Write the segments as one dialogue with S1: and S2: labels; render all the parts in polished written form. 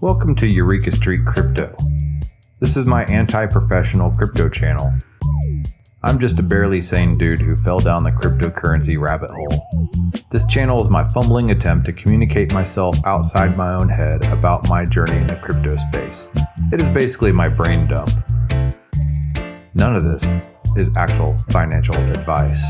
S1: Welcome to Eureka Street Crypto. This is my anti-professional crypto channel. I'm just a barely sane dude who fell down the cryptocurrency rabbit hole. This channel is my fumbling attempt to communicate myself outside my own head about my journey in the crypto space. It is basically my brain dump. None of this is actual financial advice.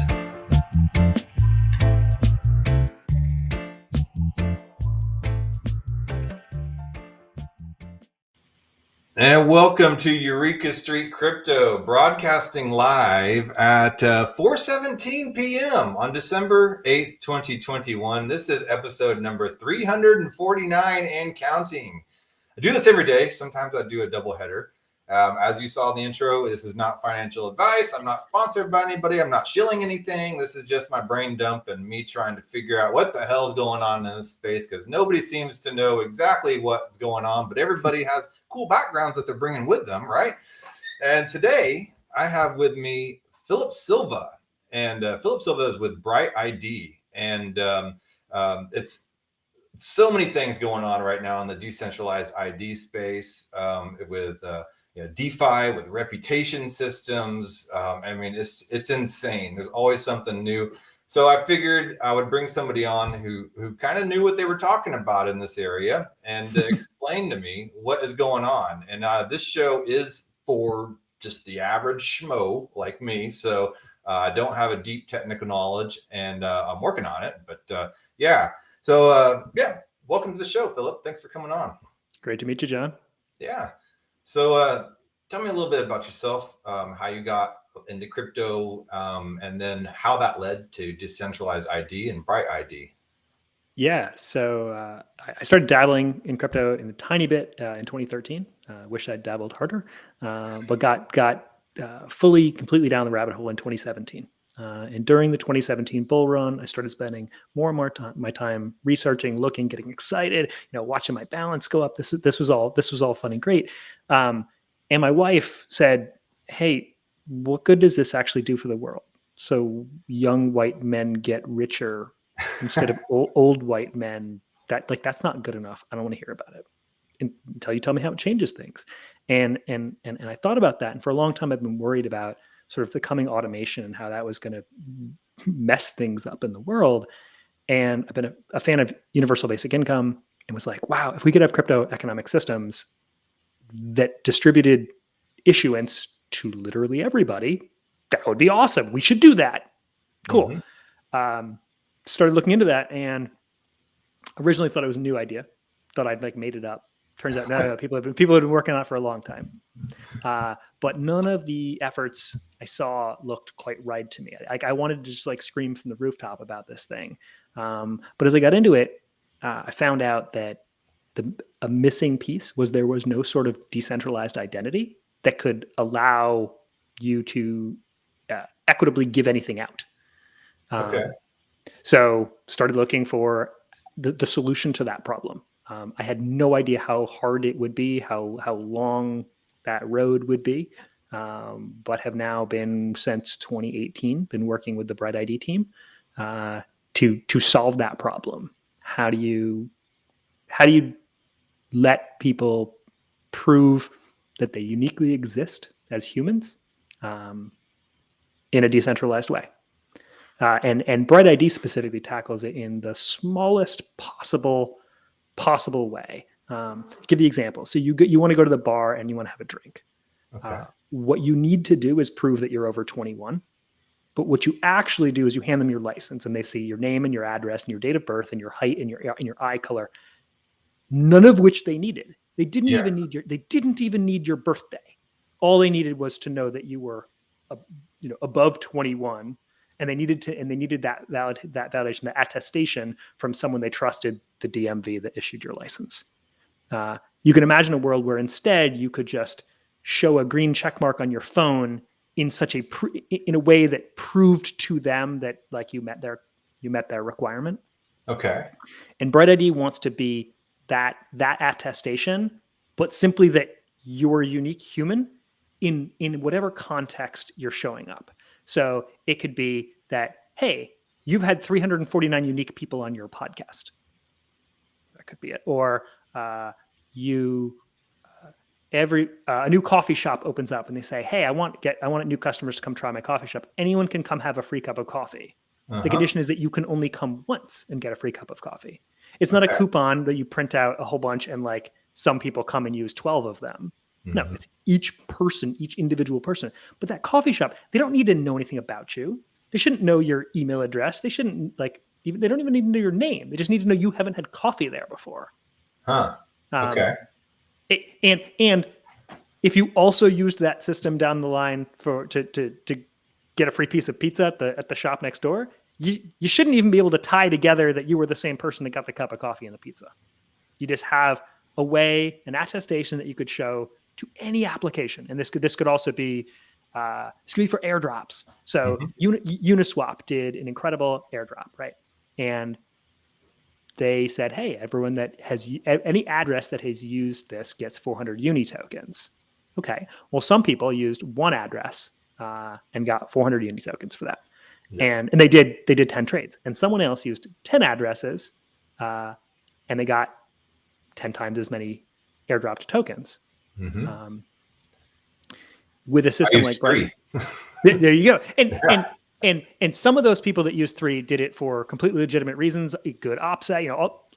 S1: And welcome to Eureka Street Crypto, broadcasting live at 4:17 p.m. on December 8th, 2021. This is episode number 349 and counting. I do this every day. Sometimes I do a double header. As you saw in the intro, this is not financial advice. I'm not sponsored by anybody. I'm not shilling anything. This is just my brain dump and me trying to figure out what the hell's going on in this space, because nobody seems to know exactly what's going on, but everybody has cool backgrounds that they're bringing with them, right? And today I have with me Philip Silva, and Philip Silva is with Bright ID, and it's so many things going on right now in the decentralized ID space with DeFi, with reputation systems. I mean, it's insane. There's always something new. So I figured I would bring somebody on who kind of knew what they were talking about in this area and explain to me what is going on. And this show is for just the average schmo like me. So I don't have a deep technical knowledge, and I'm working on it. But yeah. So welcome to the show, Philip. Thanks for coming on.
S2: Great to meet you, John.
S1: Yeah. So tell me a little bit about yourself, how you got into crypto, and then how that led to decentralized ID and Bright ID.
S2: Yeah, so I started dabbling in crypto in a tiny bit in 2013. Wish I'd dabbled harder, but got completely down the rabbit hole in 2017. And during the 2017 bull run, I started spending more and more my time researching, looking, getting excited, watching my balance go up. This was all fun and great. And my wife said, "Hey, what good does this actually do for the world? So young white men get richer instead of old white men. That's not good enough. I don't want to hear about it until you tell me how it changes things." And I thought about that. And for a long time, I've been worried about sort of the coming automation and how that was going to mess things up in the world. And I've been a fan of universal basic income and was like, wow, if we could have crypto economic systems that distributed issuance to literally everybody, that would be awesome. We should do that. Cool. Mm-hmm. Started looking into that, and originally thought it was a new idea. Thought I'd made it up. Turns out no, people have been working on it for a long time. But none of the efforts I saw looked quite right to me. I wanted to just scream from the rooftop about this thing. But as I got into it, I found out that a missing piece was there was no sort of decentralized identity that could allow you to equitably give anything out.
S1: Okay.
S2: So started looking for the solution to that problem. I had no idea how hard it would be, how long that road would be, but have now been since 2018 been working with the Bright ID team to solve that problem. How do you let people prove that they uniquely exist as humans in a decentralized way? And Bright ID specifically tackles it in the smallest possible way. Give the example. So you want to go to the bar and you want to have a drink. Okay. What you need to do is prove that you're over 21. But what you actually do is you hand them your license, and they see your name and your address and your date of birth and your height and your eye color. None of which they needed. They didn't even need your birthday. All they needed was to know that you were above 21. And they needed that validation, that attestation from someone they trusted, the DMV that issued your license. You can imagine a world where instead you could just show a green check mark on your phone in in a way that proved to them that you met their requirement.
S1: Okay.
S2: And Bright ID wants to be that attestation, but simply that you're a unique human in whatever context you're showing up. So it could be that, hey, you've had 349 unique people on your podcast. That could be it. Or you a new coffee shop opens up and they say, hey, I want new customers to come try my coffee shop. Anyone can come have a free cup of coffee. The condition is that you can only come once and get a free cup of coffee. It's not a coupon that you print out a whole bunch and like some people come and use 12 of them. No, it's each person, each individual person. But that coffee shop, they don't need to know anything about you. They shouldn't know your email address. They shouldn't they don't even need to know your name. They just need to know you haven't had coffee there before.
S1: Okay.
S2: And if you also used that system down the line to get a free piece of pizza at the shop next door, you shouldn't even be able to tie together that you were the same person that got the cup of coffee and the pizza. You just have a way, an attestation that you could show to any application, and this could also be for airdrops. So Uniswap did an incredible airdrop, right? And they said, hey, everyone that has any address that has used this gets 400 uni tokens. Okay. Well, some people used one address and got 400 uni tokens for that. Yeah. And they did 10 trades. And someone else used 10 addresses and they got 10 times as many airdropped tokens. With a system like
S1: three.
S2: There you go. And some of those people that used 3 did it for completely legitimate reasons, a good ops,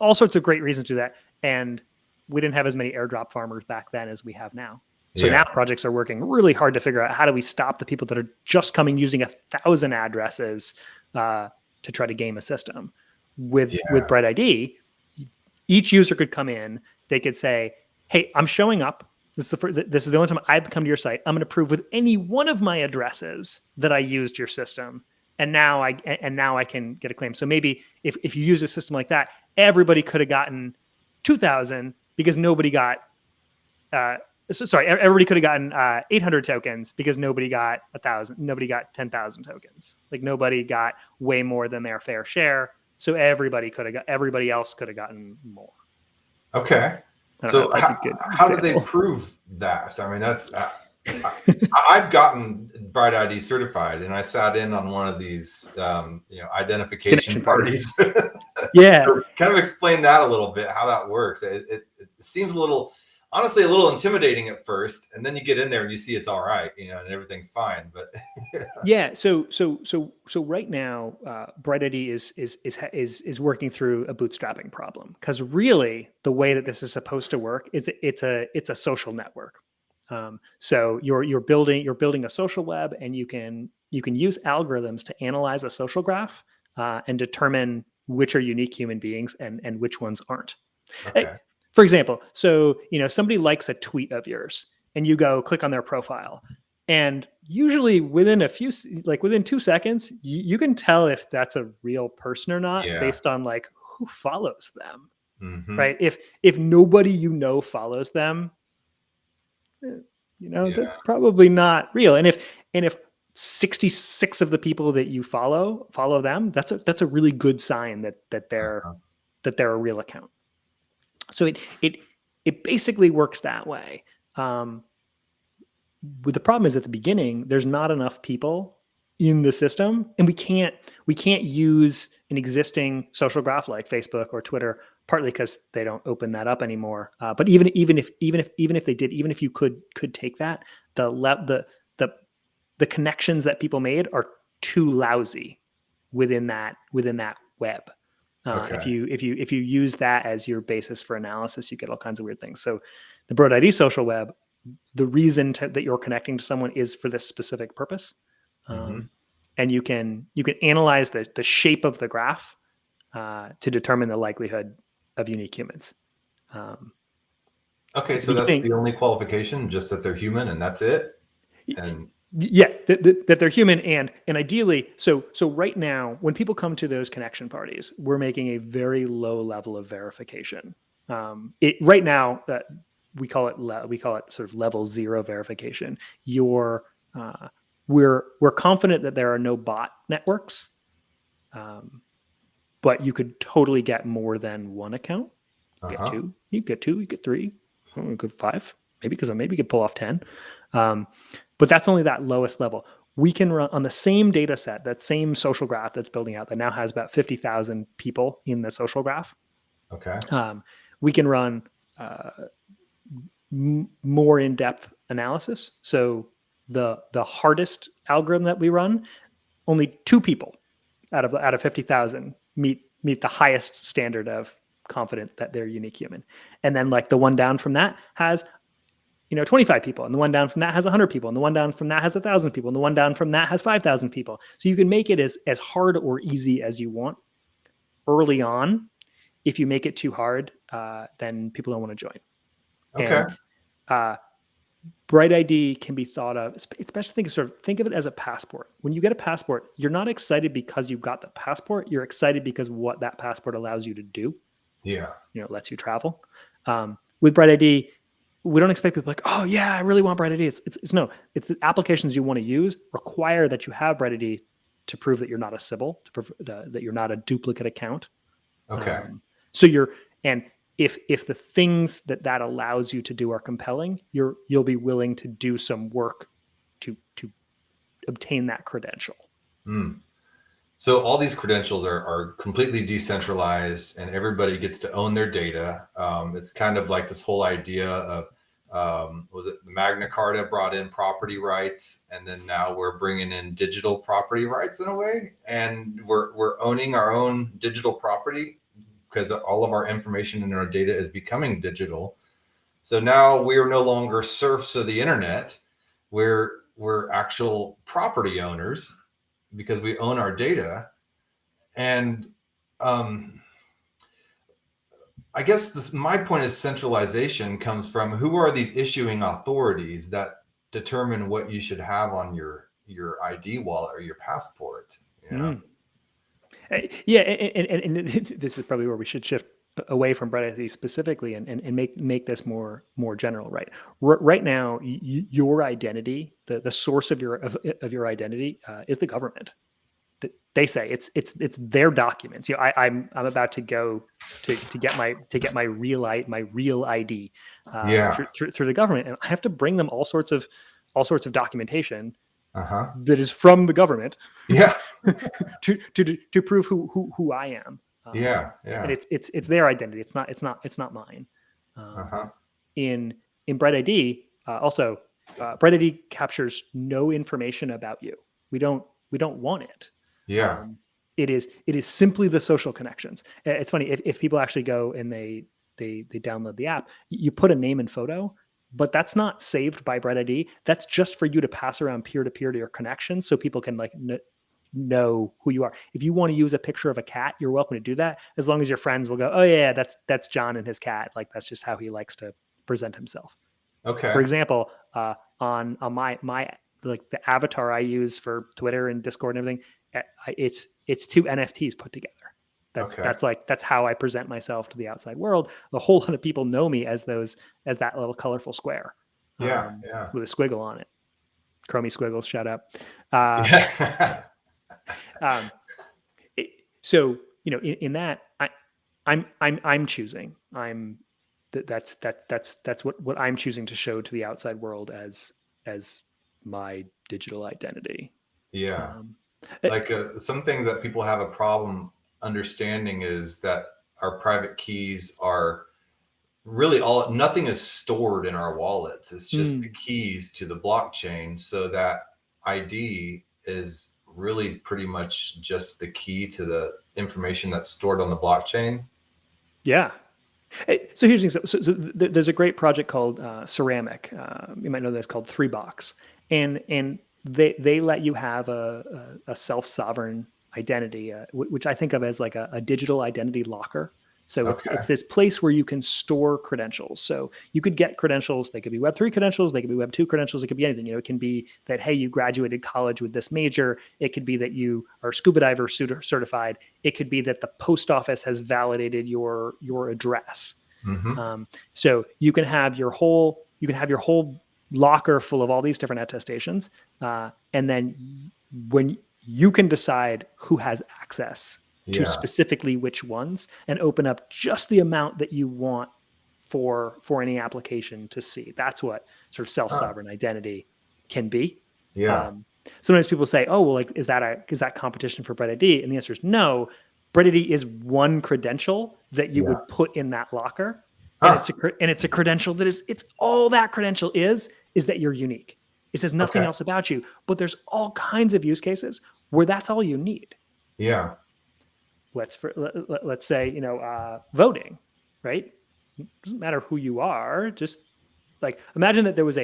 S2: all sorts of great reasons to do that. And we didn't have as many airdrop farmers back then as we have now. So now projects are working really hard to figure out how do we stop the people that are just coming using 1,000 addresses to try to game a system. With Bright ID, each user could come in. They could say, "Hey, I'm showing up. This is the only time I've come to your site. I'm going to prove with any one of my addresses that I used your system, and now I can get a claim." So maybe if you use a system like that, everybody could have gotten 2,000 because nobody got. Everybody could have gotten 800 tokens because nobody got 1,000. Nobody got 10,000 tokens. Like nobody got way more than their fair share. So everybody else could have gotten more.
S1: Okay. So how do they prove that? I mean, that's I've gotten Bright ID certified, and I sat in on one of these identification parties.
S2: Yeah.
S1: So kind of explain that a little bit, how that works. It seems honestly a little intimidating at first, and then you get in there and you see it's all right, and everything's fine. But
S2: yeah, so right now, Bright ID is working through a bootstrapping problem, because really the way that this is supposed to work is it's a social network. So you're building a social web, and you can use algorithms to analyze a social graph and determine which are unique human beings and which ones aren't.
S1: Okay.
S2: For example, so somebody likes a tweet of yours, and you go click on their profile, and usually within 2 seconds, you can tell if that's a real person or not based on like who follows them, right? If nobody follows them, they're probably not real. And if 66 of the people that you follow them, that's a really good sign that they're a real account. So it basically works that way. But the problem is at the beginning, there's not enough people in the system, and we can't use an existing social graph like Facebook or Twitter, partly because they don't open that up anymore. But even if they did, even if you could take that, the connections that people made are too lousy within that web. If you use that as your basis for analysis, you get all kinds of weird things. So the Broad ID social web, the reason that you're connecting to someone is for this specific purpose. And you can analyze the shape of the graph to determine the likelihood of unique humans.
S1: Okay, so that's the only qualification, just that they're human, and that's it? And
S2: yeah, that they're human, and ideally, so right now, when people come to those connection parties, we're making a very low level of verification. Right now, we call it sort of level 0 verification. We're confident that there are no bot networks, but you could totally get more than one account. Get 2, you get 2, you get 3, you get 5, maybe you could pull off 10. But that's only that lowest level. We can run on the same data set, that same social graph that's building out, that now has about 50,000 people in the social graph.
S1: Okay.
S2: We can run more in-depth analysis. So the hardest algorithm that we run, only 2 people out of 50,000 meet the highest standard of confident that they're unique human. And then like the one down from that has 25 people, and the one down from that has 100 people, and the one down from that has 1,000 people, and the one down from that has 5,000 people. So you can make it as hard or easy as you want early on. If you make it too hard, then people don't want to join.
S1: Okay.
S2: And Bright ID can be thought of. It's best to think of it as a passport. When you get a passport, you're not excited because you got the passport. You're excited because what that passport allows you to do.
S1: Yeah.
S2: It lets you travel. With Bright ID, we don't expect people like, oh yeah, I really want Bright ID. It's the applications you want to use require that you have Bright ID to prove that you're not a Sybil, to prove that you're not a duplicate account.
S1: Okay.
S2: If the things that allows you to do are compelling, you'll be willing to do some work to obtain that credential.
S1: So all these credentials are completely decentralized, and everybody gets to own their data. It's kind of like this whole idea of was it the Magna Carta brought in property rights, and then now we're bringing in digital property rights in a way, and we're owning our own digital property because all of our information and our data is becoming digital. So now we are no longer serfs of the internet. We're actual property owners because we own our data. And I guess my point is centralization comes from who are these issuing authorities that determine what you should have on your ID wallet or your passport.
S2: Yeah, and this is probably where we should shift away from Bright ID specifically and make this more general, right? Right now, your identity, the source of your identity, is the government. They say it's their documents. I'm about to go to get my real ID through the government, and I have to bring them all sorts of documentation that is from the government.
S1: Yeah.
S2: to prove who I am.
S1: Yeah.
S2: And it's their identity. It's not mine. In Bright ID, also, Bright ID captures no information about you. We don't want it.
S1: Yeah.
S2: It is simply the social connections. It's funny if people actually go and they download the app, you put a name and photo, but that's not saved by Bright ID. That's just for you to pass around peer to peer to your connections, so people can know who you are. If you want to use a picture of a cat, you're welcome to do that, as long as your friends will go, oh yeah, that's John and his cat. Like that's just how he likes to present himself.
S1: Okay.
S2: For example, on my like the avatar I use for Twitter and Discord and everything, it's 2 NFTs put together. That's how I present myself to the outside world. A whole lot of people know me as that little colorful square. With a squiggle on it. Chromie squiggles, shout out. So in that I'm choosing. That's what I'm choosing to show to the outside world as my digital identity.
S1: Yeah. Like some things that people have a problem understanding is that our private keys are really nothing is stored in our wallets. It's just the keys to the blockchain. So that ID is really pretty much just the key to the information that's stored on the blockchain.
S2: Yeah. So here's the thing. So there's a great project called Ceramic. You might know that's called 3box. And they let you have a self-sovereign identity, which I think of as like a digital identity locker. So it's this place where you can store credentials. So you could get credentials. They could be Web3 credentials. They could be Web2 credentials. It could be anything. It can be that, hey, you graduated college with this major. It could be that you are scuba diver certified. It could be that the post office has validated your address. So you can have your whole locker full of all these different attestations, and then when you can decide who has access to specifically which ones, and open up just the amount that you want for any application to see. That's what sort of self-sovereign identity can be. Sometimes people say, oh, well, like, is that competition for Bright ID? And the answer is no. Bright ID is one credential that you would put in that locker. And it's a credential that it's all that credential is that you're unique. It says nothing else about you, but there's all kinds of use cases where that's all you need.
S1: Yeah.
S2: Let's say, voting, right? It doesn't matter who you are. Just like imagine that there was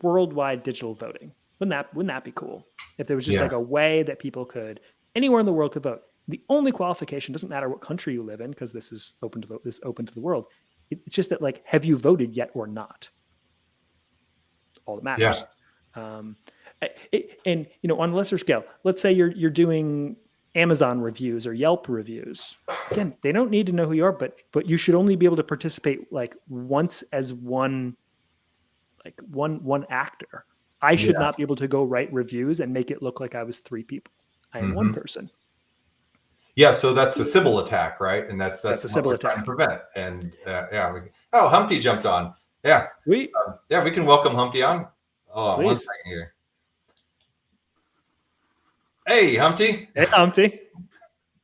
S2: worldwide digital voting. Wouldn't that be cool? If there was just like a way that people could anywhere in the world could vote. The only qualification doesn't matter what country you live in, because this is open to the world. It's just that, like, have you voted yet or not? All that matters. And on a lesser scale, let's say you're doing Amazon reviews or Yelp reviews. Again, they don't need to know who you are, but you should only be able to participate like once as one actor. I should not be able to go write reviews and make it look like I was 3 people. I am one person.
S1: Yeah, so that's a Sybil attack, right? And that's
S2: a Sybil attack
S1: to prevent. And Humpty jumped on. Yeah, we can welcome Humpty on. Oh, 1 second here. Hey, Humpty.
S2: Hey, Humpty.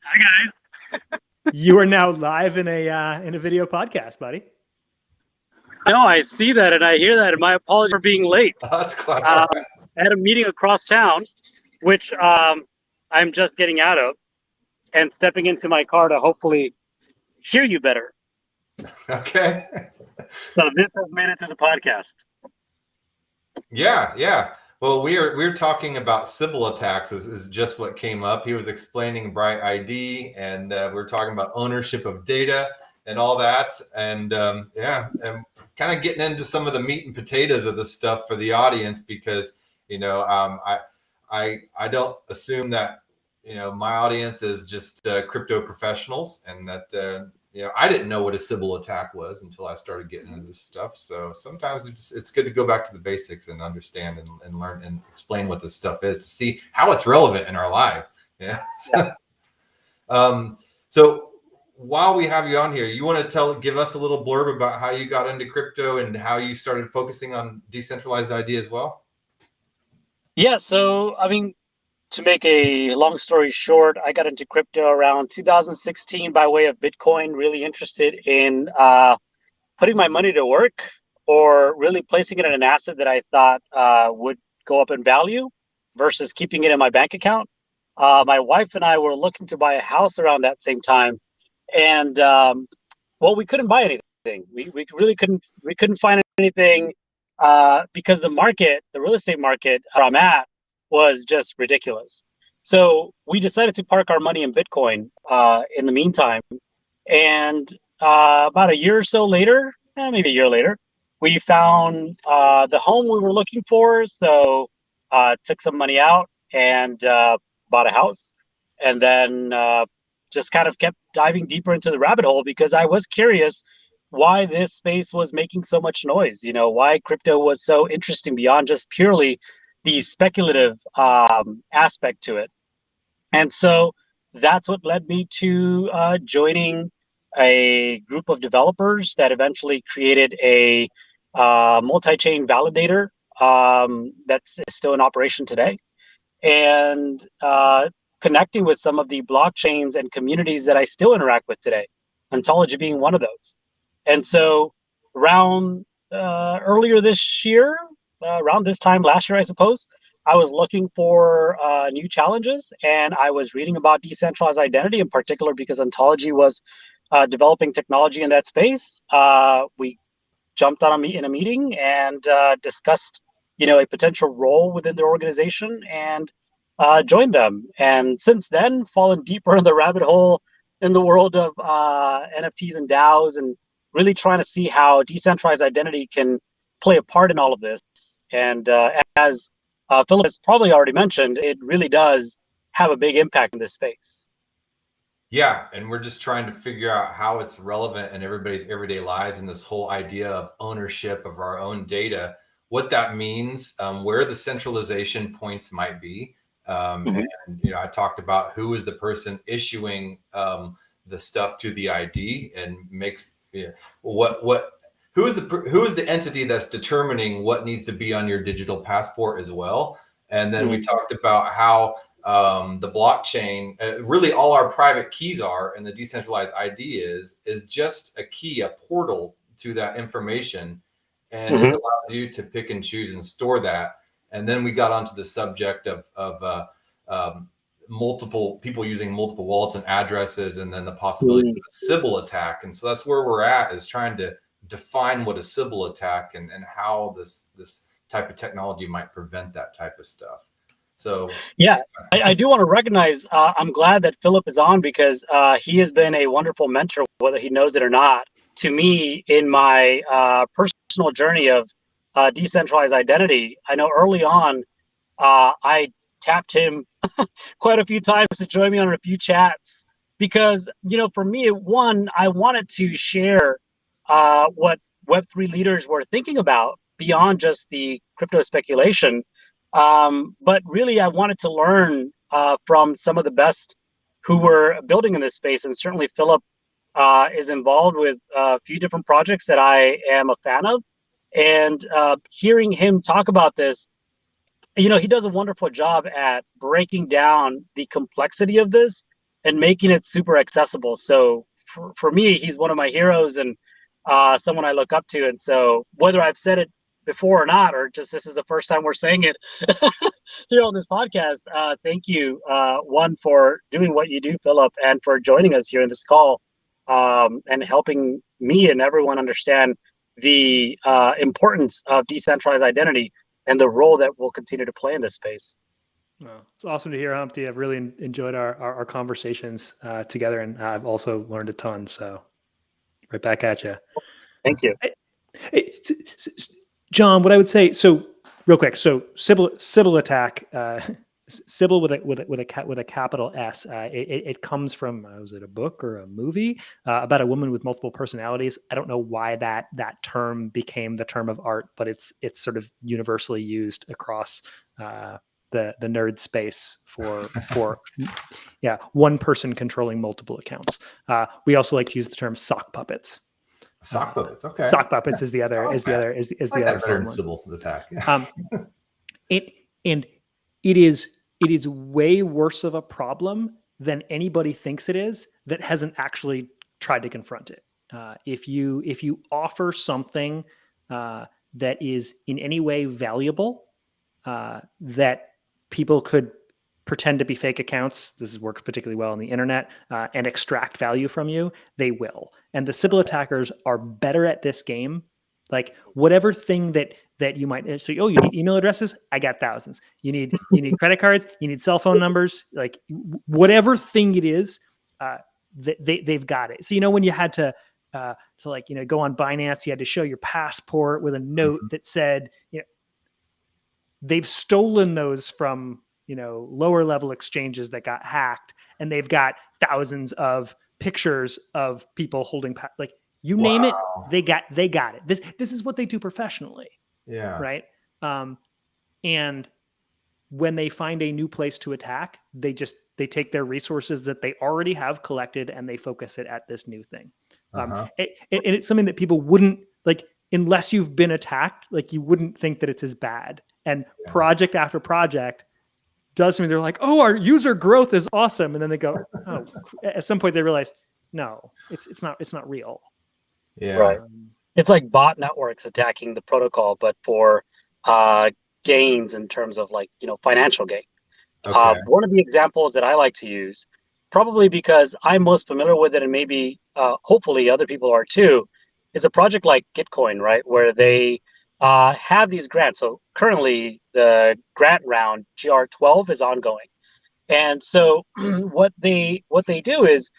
S3: Hi, guys.
S2: You are now live in a video podcast, buddy.
S3: No, I see that and I hear that, and my apologies for being late.
S1: That's quite
S3: I had a meeting across town, which I'm just getting out of, and stepping into my car to hopefully hear you better.
S1: Okay.
S3: So this has made it to the podcast.
S1: Yeah. Well, we're talking about Sybil attacks is just what came up. He was explaining Bright ID, and we're talking about ownership of data and all that, and and kind of getting into some of the meat and potatoes of this stuff for the audience, because I don't assume that my audience is just crypto professionals, and that I didn't know what a Sybil attack was until I started getting into this stuff. So sometimes it's good to go back to the basics and understand and learn and explain what this stuff is to see how it's relevant in our lives. Yeah. So while we have you on here, you want to give us a little blurb about how you got into crypto and how you started focusing on decentralized ID as well?
S3: Yeah, so I mean, to make a long story short, I got into crypto around 2016 by way of Bitcoin, really interested in putting my money to work, or really placing it in an asset that I thought would go up in value versus keeping it in my bank account. My wife and I were looking to buy a house around that same time. And we couldn't buy anything. We really couldn't find anything because the real estate market where I'm at was just ridiculous. So we decided to park our money in Bitcoin in the meantime. And about a year or so later, maybe a year later, we found the home we were looking for. So took some money out and bought a house, and then just kind of kept diving deeper into the rabbit hole, because I was curious why this space was making so much noise, why crypto was so interesting beyond just purely the speculative aspect to it. And so that's what led me to joining a group of developers that eventually created a multi-chain validator that's still in operation today, and connecting with some of the blockchains and communities that I still interact with today, Ontology being one of those. And so around earlier this year, around this time last year, I suppose, I was looking for new challenges, and I was reading about decentralized identity in particular because Ontology was developing technology in that space. We jumped on in a meeting and discussed, a potential role within the organization, and joined them. And since then, fallen deeper in the rabbit hole in the world of NFTs and DAOs, and really trying to see how decentralized identity can play a part in all of this. And as Philip has probably already mentioned, it really does have a big impact in this space.
S1: Yeah, and we're just trying to figure out how it's relevant in everybody's everyday lives, and this whole idea of ownership of our own data, what that means, where the centralization points might be. And I talked about who is the person issuing the stuff to the ID, and makes who is the entity that's determining what needs to be on your digital passport as well. And then we talked about how the blockchain, really all our private keys are, and the decentralized ID is just a key, a portal to that information, and it allows you to pick and choose and store that. And then we got onto the subject of multiple people using multiple wallets and addresses, and then the possibility of a Sybil attack. And so that's where we're at, is trying to define what a Sybil attack and how this type of technology might prevent that type of stuff. So
S3: yeah, I do want to recognize, I'm glad that Philip is on, because he has been a wonderful mentor, whether he knows it or not, to me in my personal journey of decentralized identity. I know early on, I tapped him quite a few times to join me on a few chats, because, you know, for me, one, I wanted to share what Web3 leaders were thinking about beyond just the crypto speculation. But really, I wanted to learn from some of the best who were building in this space. And certainly Philip is involved with a few different projects that I am a fan of. And hearing him talk about this, you know, he does a wonderful job at breaking down the complexity of this and making it super accessible. So for me, he's one of my heroes and someone I look up to. And so whether I've said it before or not, or just this is the first time we're saying it here on this podcast, thank you, one, for doing what you do, Philip, and for joining us here in this call, and helping me and everyone understand the importance of decentralized identity and the role that we'll continue to play in this space.
S2: Well, it's awesome to hear, Humpty. I've really enjoyed our conversations together, and I've also learned a ton. So right back at you.
S3: Thank you.
S2: Hey, John, what I would say, so real quick, so Sybil attack, Sybil with a capital S. It comes from, was it a book or a movie about a woman with multiple personalities? I don't know why that term became the term of art, but it's sort of universally used across the nerd space for yeah, one person controlling multiple accounts. We also like to use the term sock puppets.
S1: Sock puppets, okay.
S2: Sock puppets is the other
S1: like
S2: the other
S1: better than
S2: one.
S1: Sybil attack.
S2: It is way worse of a problem than anybody thinks it is that hasn't actually tried to confront it. If you offer something that is in any way valuable, that people could pretend to be fake accounts, this works particularly well on the internet, and extract value from you, they will. And the Sybil attackers are better at this game. Like whatever thing that you might, so, oh, you need email addresses? I got thousands. You need credit cards, you need cell phone numbers, like whatever thing it is, they've got it. So, you know, when you had to like, you know, go on Binance, you had to show your passport with a note that said, you know, they've stolen those from, you know, lower level exchanges that got hacked, and they've got thousands of pictures of people holding like you name it, they got it. This is what they do professionally.
S1: Yeah.
S2: Right. And when they find a new place to attack, they take their resources that they already have collected and they focus it at this new thing. And it's something that people wouldn't like, unless you've been attacked, like you wouldn't think that it's as bad. And project after project does something. They're like, oh, our user growth is awesome. And then they go, oh, at some point they realize, no, it's not real.
S1: Yeah.
S3: Right. It's like bot networks attacking the protocol, but for gains in terms of, like, you know, financial gain.
S1: Okay.
S3: One of the examples that I like to use, probably because I'm most familiar with it, and maybe hopefully other people are too, is a project like Gitcoin, right, where they have these grants. So currently the grant round GR12 is ongoing, and so what they do is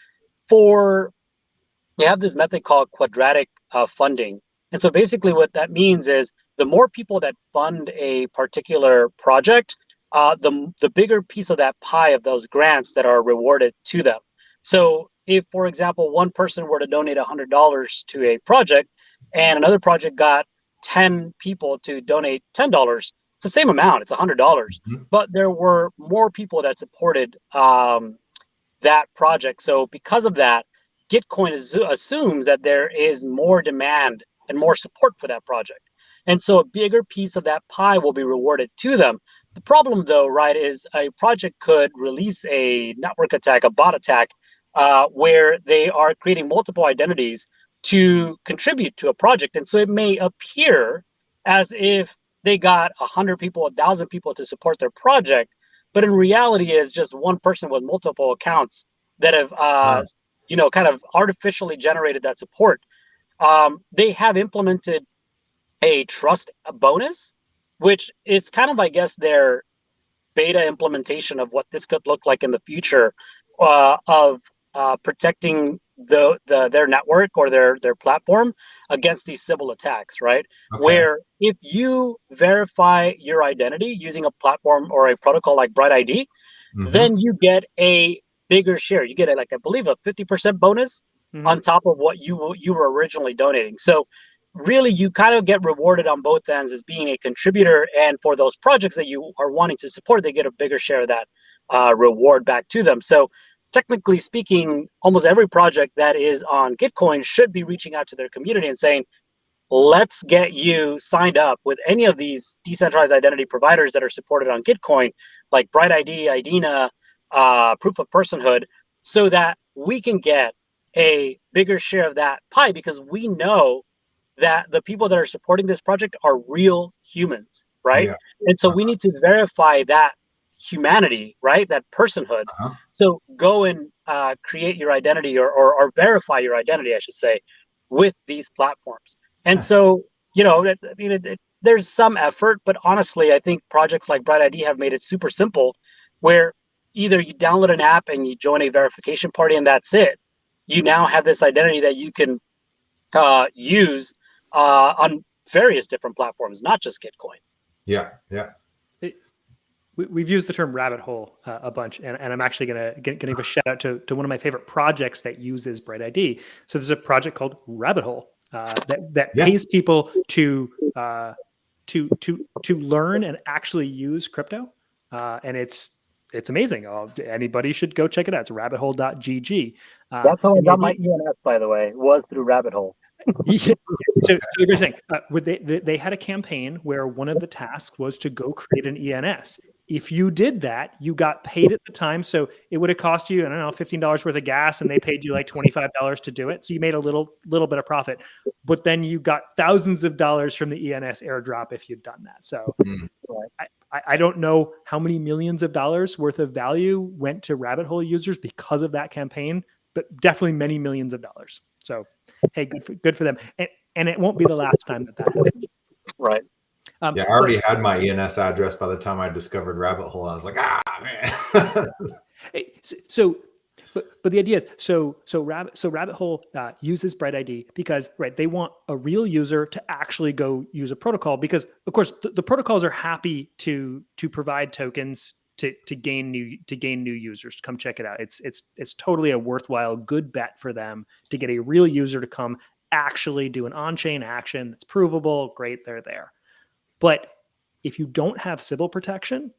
S3: they have this method called Quadratic Funding. And so basically what that means is the more people that fund a particular project, the bigger piece of that pie of those grants that are rewarded to them. So if, for example, one person were to donate $100 to a project and another project got 10 people to donate $10, it's the same amount, it's $100. But there were more people that supported that project. So because of that, Gitcoin assumes that there is more demand and more support for that project. And so a bigger piece of that pie will be rewarded to them. The problem, though, right, is a project could release a network attack, a bot attack, where they are creating multiple identities to contribute to a project. And so it may appear as if they got 100 people, 1,000 people to support their project, but in reality, it's just one person with multiple accounts that have, kind of artificially generated that support. They have implemented a trust bonus, which is kind of, I guess, their beta implementation of what this could look like in the future, of protecting their network or their platform against these Sybil attacks, right?
S1: Okay.
S3: Where if you verify your identity using a platform or a protocol like Bright ID, then you get a bigger share. You get I believe, a 50% bonus on top of what you were originally donating. So really, you kind of get rewarded on both ends as being a contributor, and for those projects that you are wanting to support, they get a bigger share of that reward back to them. So technically speaking, almost every project that is on Gitcoin should be reaching out to their community and saying, let's get you signed up with any of these decentralized identity providers that are supported on Gitcoin, like Bright ID, IDENA, Proof of Personhood, so that we can get a bigger share of that pie, because we know that the people that are supporting this project are real humans, right? Yeah. And so we need to verify that humanity, right? That personhood. So go and create your identity, or verify your identity, I should say, with these platforms. And so, there's some effort, but honestly, I think projects like Bright ID have made it super simple, where either you download an app and you join a verification party and that's it. You now have this identity that you can use on various different platforms, not just Gitcoin.
S1: Yeah.
S2: We've used the term rabbit hole a bunch, and I'm actually going to give a shout out to one of my favorite projects that uses Bright ID. So there's a project called Rabbit Hole that pays people to learn and actually use crypto, and it's amazing. Anybody should go check it out. It's rabbithole.gg.
S3: That's how I got my ENS, by the way, was through Rabbit Hole.
S2: So you're saying they had a campaign where one of the tasks was to go create an ENS. If you did that, you got paid at the time. So it would have cost you, I don't know, $15 worth of gas, and they paid you like $25 to do it. So you made a little bit of profit, but then you got thousands of dollars from the ENS airdrop if you'd done that. So I don't know how many millions of dollars worth of value went to Rabbit Hole users because of that campaign, but definitely many millions of dollars. So hey, good for them, and it won't be the last time that happens.
S3: Right.
S1: I already had my ENS address by the time I discovered Rabbit Hole. I was like, man.
S2: But the idea is, so Rabbit Hole uses Bright ID because they want a real user to actually go use a protocol, because of course the protocols are happy to provide tokens to gain new users to come check it out. It's totally a worthwhile, good bet for them to get a real user to come actually do an on-chain action that's provable. Great, they're there. But if you don't have Sybil protection,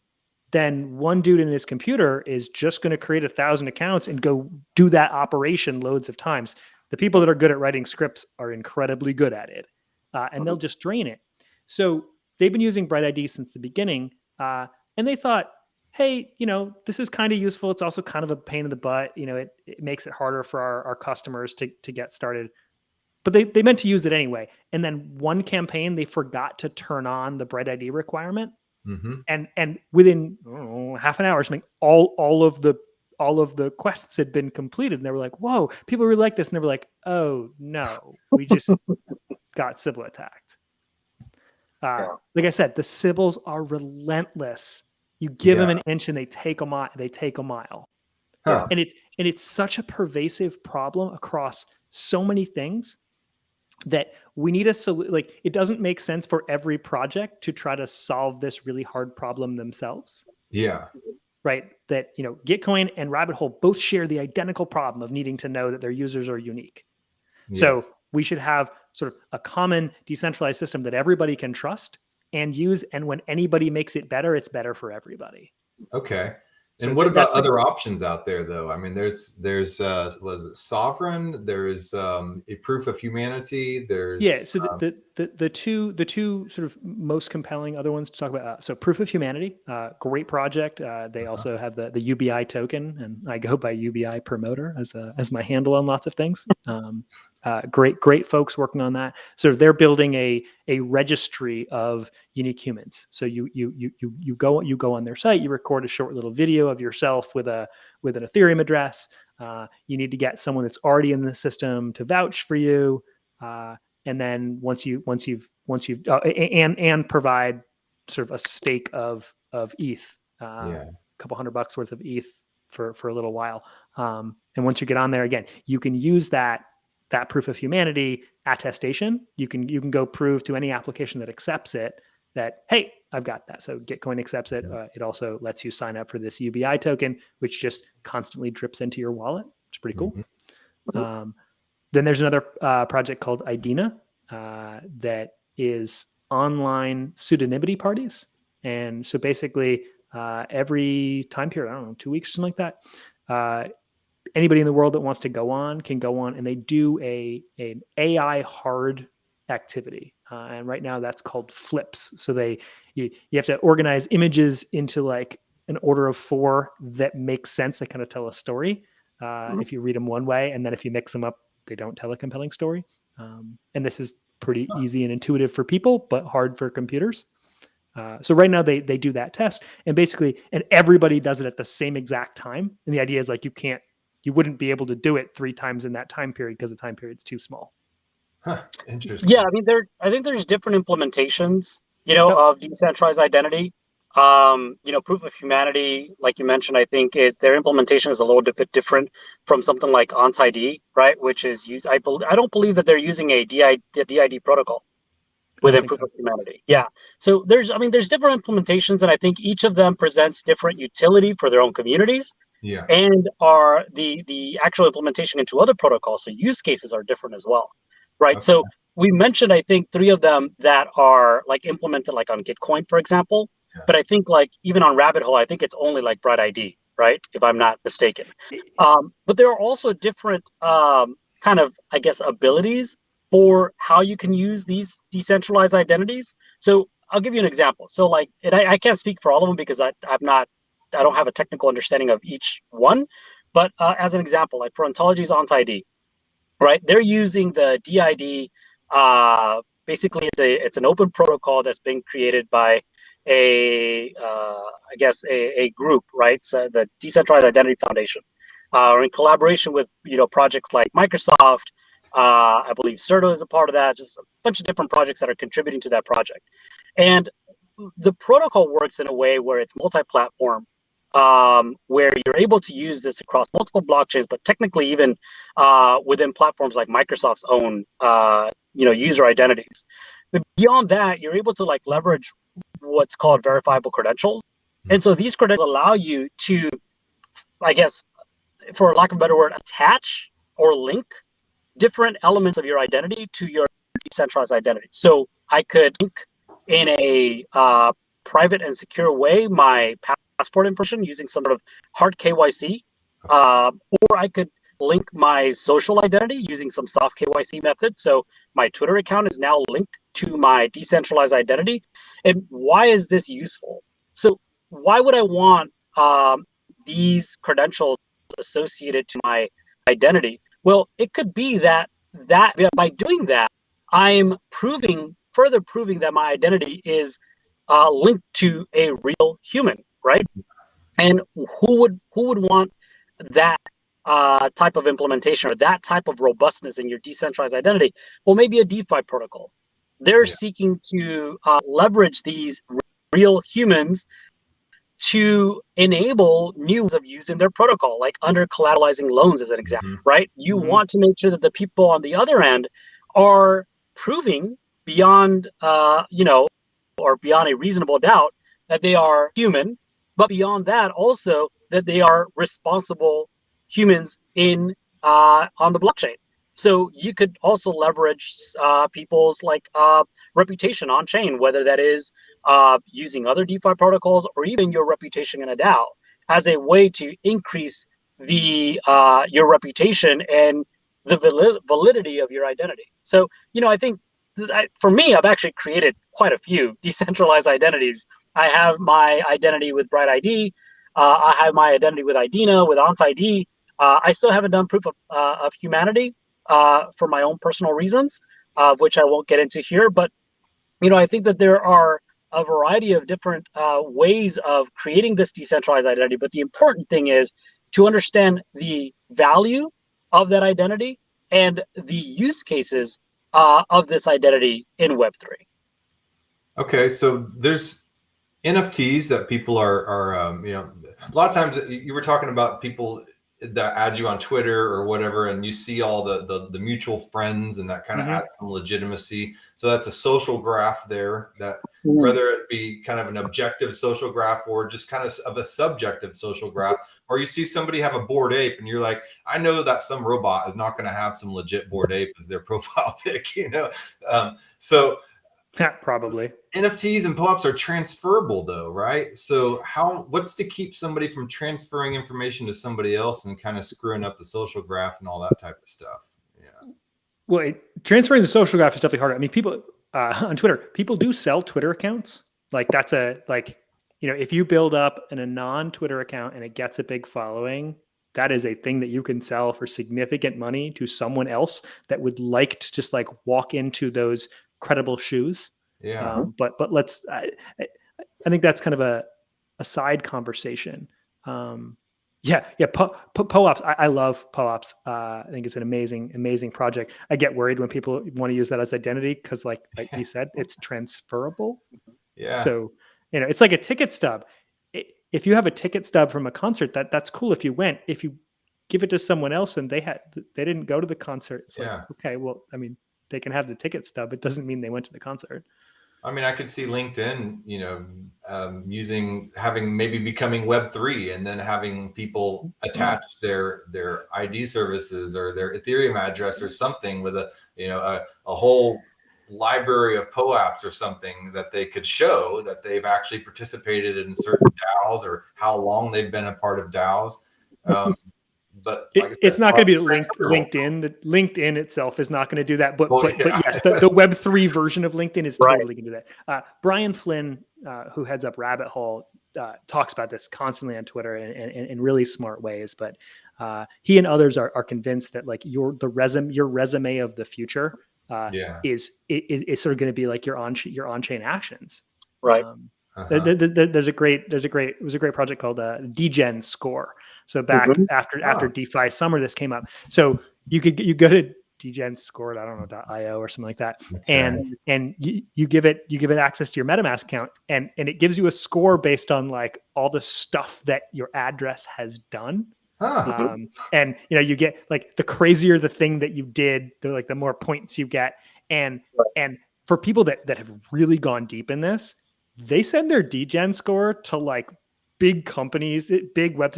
S2: then one dude in his computer is just going to create 1,000 accounts and go do that operation loads of times. The people that are good at writing scripts are incredibly good at it, and they'll just drain it. So they've been using Bright ID since the beginning, and they thought, hey, this is kind of useful. It's also kind of a pain in the butt. It makes it harder for our customers to get started. But they meant to use it anyway. And then one campaign, they forgot to turn on the Bright ID requirement. And within half an hour, something, all of the quests had been completed, and they were like, "Whoa, people really like this." And they were like, "Oh no, we just got Sybil attacked." Like I said, the Sybils are relentless. You give them an inch, and they take a mile. And it's such a pervasive problem across so many things that we need a solution. Like, it doesn't make sense for every project to try to solve this really hard problem themselves.
S1: Yeah.
S2: Right. That, Gitcoin and Rabbit Hole both share the identical problem of needing to know that their users are unique. Yes. So we should have sort of a common decentralized system that everybody can trust and use. And when anybody makes it better, it's better for everybody.
S1: Okay. And what about other options out there, though? I mean, there's was it Sovereign? There's a Proof of Humanity. There's
S2: So the two sort of most compelling other ones to talk about. So Proof of Humanity, great project. They also have the UBI token, and I go by UBI promoter as my handle on lots of things. Great folks working on that. So they're building a registry of unique humans. So you go on their site, you record a short little video of yourself with an Ethereum address. You need to get someone that's already in the system to vouch for you. And then once you've and provide sort of a stake of ETH, a couple $100 worth of ETH for a little while. And once you get on there again, you can use that Proof of Humanity attestation. You can go prove to any application that accepts it that, hey, I've got that. So Gitcoin accepts it. It also lets you sign up for this UBI token, which just constantly drips into your wallet. It's pretty cool. Then there's another project called Idina that is online pseudonymity parties. And so basically every time period, I don't know, 2 weeks, something like that, anybody in the world that wants to go on can go on, and they do an AI hard activity. And right now that's called flips. So you have to organize images into like an order of 4 that make sense, that kind of tell a story. If you read them one way, and then if you mix them up, they don't tell a compelling story. And this is pretty easy and intuitive for people, but hard for computers. So right now they do that test, and basically, and everybody does it at the same exact time. And the idea is like you wouldn't be able to do it 3 times in that time period because the time period's too small.
S3: Interesting. Yeah, I mean, I think there's different implementations, of decentralized identity. Proof of Humanity, like you mentioned, I think their implementation is a little bit different from something like Untitled, right? Which is used. I don't believe that they're using a DID protocol within Proof of Humanity. Yeah. So there's different implementations, and I think each of them presents different utility for their own communities. Yeah. And are the actual implementation into other protocols. So use cases are different as well, right? Okay. So we mentioned, I think, 3 of them that are like implemented like on Gitcoin, for example. Yeah. But I think like even on Rabbit Hole, I think it's only like Bright ID, right? If I'm not mistaken. But there are also different kind of, I guess, abilities for how you can use these decentralized identities. So I'll give you an example. So like, and I can't speak for all of them because I don't have a technical understanding of each one. But as an example, like for Ontology's Onti-ID, right? They're using the DID. Basically, it's an open protocol that's been created by a group, right? So the Decentralized Identity Foundation, or in collaboration with projects like Microsoft. I believe Certo is a part of that. Just a bunch of different projects that are contributing to that project, and the protocol works in a way where it's multi-platform, where you're able to use this across multiple blockchains, but technically even within platforms like Microsoft's own user identities. But beyond that, you're able to like leverage what's called verifiable credentials. And so these credentials allow you to, I guess, for lack of a better word, attach or link different elements of your identity to your decentralized identity. So I could link in a private and secure way my passport information using some sort of hard KYC, or I could link my social identity using some soft KYC method. So my Twitter account is now linked to my decentralized identity. And why is this useful? So why would I want these credentials associated to my identity? Well, it could be that by doing that, I'm further proving that my identity is linked to a real human, right? And who would want that type of implementation or that type of robustness in your decentralized identity? Well, maybe a DeFi protocol. They're seeking to leverage these real humans to enable new ways of using their protocol, like under collateralizing loans as an example, right? You want to make sure that the people on the other end are proving beyond, or beyond a reasonable doubt that they are human, but beyond that also that they are responsible humans on the blockchain. So you could also leverage people's reputation on chain, whether that is using other DeFi protocols or even your reputation in a DAO, as a way to increase your reputation and the validity of your identity. So I think for me, I've actually created quite a few decentralized identities. I have my identity with Bright ID. I have my identity with IDENA, with OnSID. I still haven't done proof of humanity for my own personal reasons, which I won't get into here. But I think that there are a variety of different ways of creating this decentralized identity. But the important thing is to understand the value of that identity and the use cases of this identity in Web3.
S1: Okay, so there's NFTs that people are a lot of times you were talking about people that add you on Twitter or whatever, and you see all the mutual friends, and that kind of adds some legitimacy. So that's a social graph there, that whether it be kind of an objective social graph or just kind of a subjective social graph, or you see somebody have a Bored Ape and you're like, I know that some robot is not going to have some legit Bored Ape as their profile pic, so
S2: probably.
S1: NFTs and POAPs are transferable though, right? So what's to keep somebody from transferring information to somebody else and kind of screwing up the social graph and all that type of stuff? Yeah.
S2: Well, transferring the social graph is definitely harder. I mean, people on Twitter, people do sell Twitter accounts. Like if you build up a non-Twitter account and it gets a big following, that is a thing that you can sell for significant money to someone else that would like to just like walk into those credible shoes.
S1: Yeah.
S2: But let's, I think that's kind of a side conversation. POAPs. I love POAPs. I think it's an amazing project. I get worried when people want to use that as identity because like you said, it's transferable.
S1: Yeah.
S2: So, it's like a ticket stub. If you have a ticket stub from a concert, that's cool if you went. If you give it to someone else and they didn't go to the concert, it's like, okay, well, I mean, they can have the ticket stub. It doesn't mean they went to the concert.
S1: I mean, I could see LinkedIn, becoming Web3 and then having people attach their ID services or their Ethereum address or something with a whole library of POAPs or something that they could show that they've actually participated in certain DAOs or how long they've been a part of DAOs. But like
S2: it's not going to be LinkedIn. The LinkedIn itself is not going to do that. But yes, the Web3 version of LinkedIn is totally going to do that. Brian Flynn, who heads up Rabbit Hole, talks about this constantly on Twitter in really smart ways. But he and others are convinced that like your resume of the future is sort of going to be like your on-chain actions.
S3: Right.
S2: There's a great project called Degen Score. So back after DeFi summer, this came up. So you go to degenscore, I don't know, .io or something like that, and you give it access to your MetaMask account, and it gives you a score based on like all the stuff that your address has done. And you get like the crazier the thing that you did, the more points you get, and for people that have really gone deep in this, they send their Degen score to like big companies, big web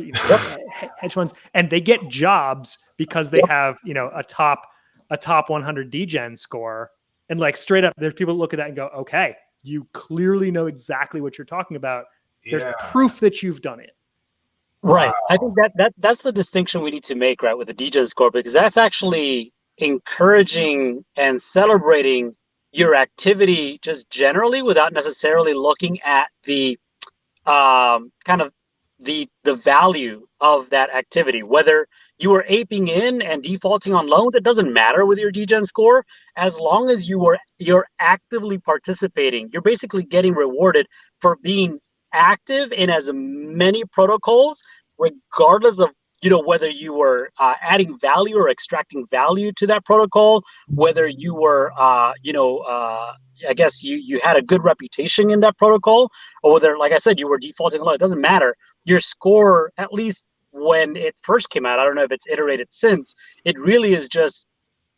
S2: hedge funds, and they get jobs because they have a top 100 Degen score. And like straight up, there's people look at that and go, okay, you clearly know exactly what you're talking about. There's proof that you've done it.
S3: Right. Wow. I think that's the distinction we need to make, right, with the Degen score, because that's actually encouraging and celebrating your activity just generally without necessarily looking at the kind of the value of that activity. Whether you are aping in and defaulting on loans, it doesn't matter with your Degen score. As long as you're actively participating, you're basically getting rewarded for being active in as many protocols, regardless of whether you were adding value or extracting value to that protocol, whether you were I guess you had a good reputation in that protocol, or whether, like I said, you were defaulting a lot. It doesn't matter. Your score, at least when it first came out, I don't know if it's iterated since, it really is just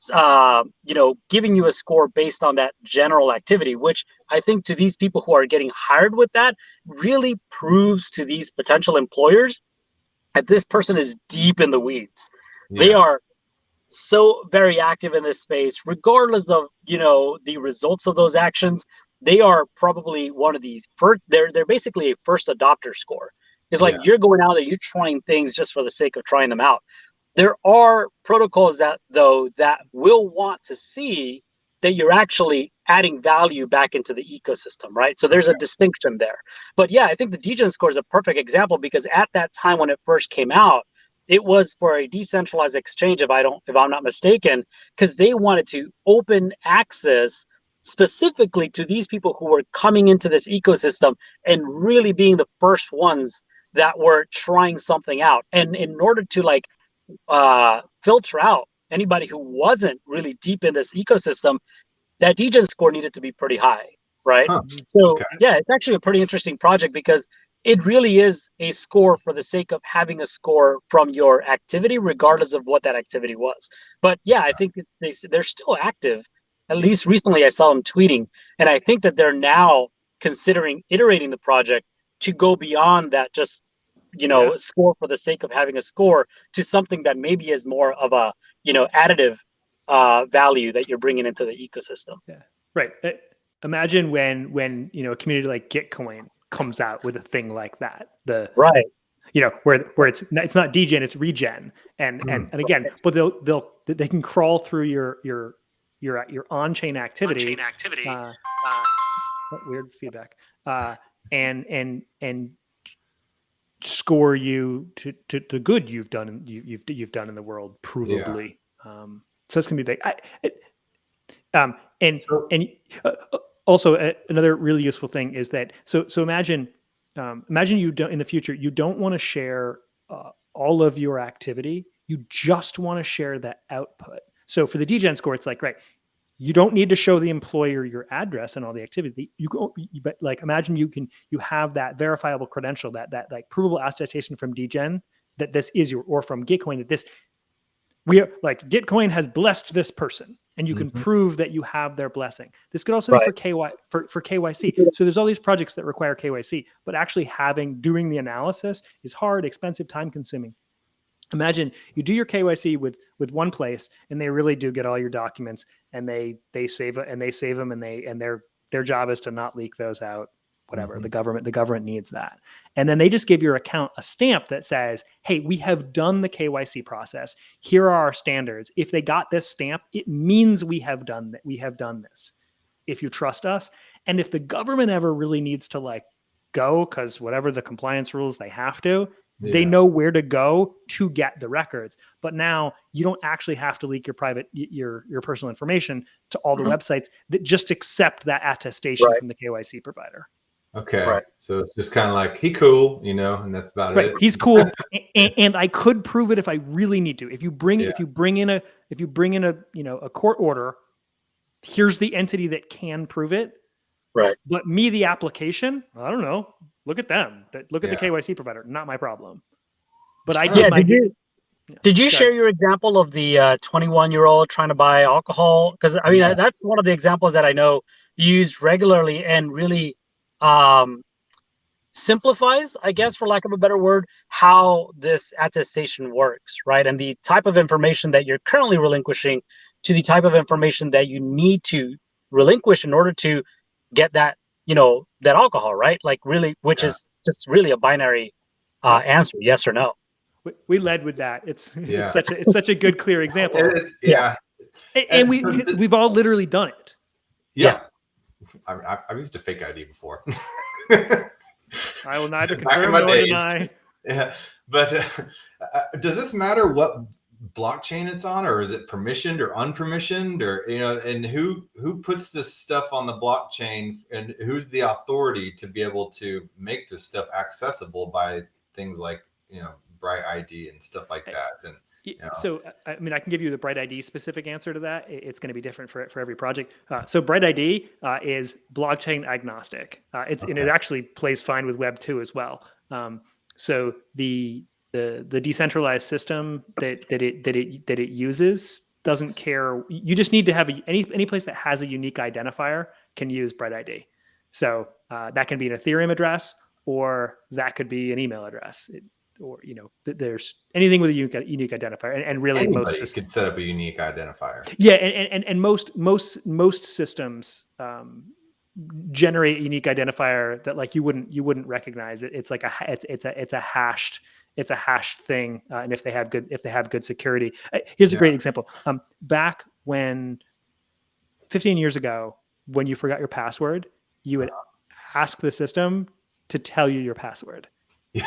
S3: giving you a score based on that general activity, which I think to these people who are getting hired with that really proves to these potential employers that this person is deep in the weeds. They are so very active in this space, regardless of the results of those actions. They are probably one of these first. They're basically a first adopter score. It's like you're going out there, you're trying things just for the sake of trying them out. There are protocols that will want to see that you're actually adding value back into the ecosystem, right? So there's a distinction there. But yeah, I think the DGen score is a perfect example because at that time when it first came out, it was for a decentralized exchange, if I'm not mistaken, because they wanted to open access specifically to these people who were coming into this ecosystem and really being the first ones that were trying something out. And in order to like filter out anybody who wasn't really deep in this ecosystem, that DGen score needed to be pretty high, right?
S1: Huh.
S3: So
S1: Okay.
S3: yeah, it's actually a pretty interesting project because it really is a score for the sake of having a score from your activity, regardless of what that activity was. But yeah, I think they're still active. At least recently I saw them tweeting, and I think that they're now considering iterating the project to go beyond that just score for the sake of having a score to something that maybe is more of a additive value that you're bringing into the ecosystem.
S2: Yeah, right. Imagine when a community like Gitcoin comes out with a thing like that.
S3: Right.
S2: Where it's not degen, it's regen, and again, but they can crawl through your on-chain activity. Weird feedback. And score you to the good you've done in the world, provably. Yeah. So it's gonna be big. Also another really useful thing is that so imagine you don't in the future you don't want to share all of your activity. You just want to share the output. So for the DGen score, it's like, right, you don't need to show the employer your address and all the activity. But like imagine you have that verifiable credential, that like provable attestation from DGen that this is or from Gitcoin that this Gitcoin has blessed this person, and you can prove that you have their blessing. This could also be for KYC. So there's all these projects that require KYC, but actually doing the analysis is hard, expensive, time consuming. Imagine you do your KYC with one place, and they really do get all your documents, and they save it, and they save them, and their job is to not leak those out. Whatever the government needs that, and then they just give your account a stamp that says, "Hey, we have done the KYC process. Here are our standards. If they got this stamp, it means we have done that. We have done this. If you trust us, and if the government ever really needs to go because whatever the compliance rules they have to." Yeah. They know where to go to get the records, but now you don't actually have to leak your personal information to all the websites that just accept that attestation from the KYC provider.
S1: Okay, right. So it's just kind of like he cool, and that's about it.
S2: He's cool, and I could prove it if I really need to. If you bring in a court order, here's the entity that can prove it.
S3: Right.
S2: But me, the application, I don't know. Look at them. Look at the KYC provider. Not my problem. But I did.
S3: Did you share your example of the 21-year-old trying to buy alcohol? Because I mean, that's one of the examples that I know used regularly and really simplifies, I guess, for lack of a better word, how this attestation works, right? And the type of information that you're currently relinquishing to the type of information that you need to relinquish in order to get that, that alcohol, right? Like really, which is just really a binary answer, yes or no.
S2: We led with that. It's such a good, clear example. And we've all literally done it.
S1: Yeah. I've used a fake ID before.
S2: I will neither confirm nor deny.
S1: Yeah, but does this matter what blockchain it's on, or is it permissioned or unpermissioned, or and who puts this stuff on the blockchain, and who's the authority to be able to make this stuff accessible by things like Bright ID and stuff like that? And
S2: so, I mean, I can give you the Bright ID specific answer to that. It's going to be different for every project. So Bright ID is blockchain agnostic. And it actually plays fine with Web 2 as well. So the decentralized system that it uses doesn't care. You just need to have any place that has a unique identifier can use Bright ID. So that can be an Ethereum address, or that could be an email address. Or there's anything with a unique identifier, and really
S1: anybody
S2: most systems
S1: could set up a unique identifier.
S2: Yeah, and most systems generate a unique identifier that you wouldn't recognize it. It's like it's a hashed thing, and if they have good security, here's a great example. Back when 15 years ago, when you forgot your password, you would ask the system to tell you your password.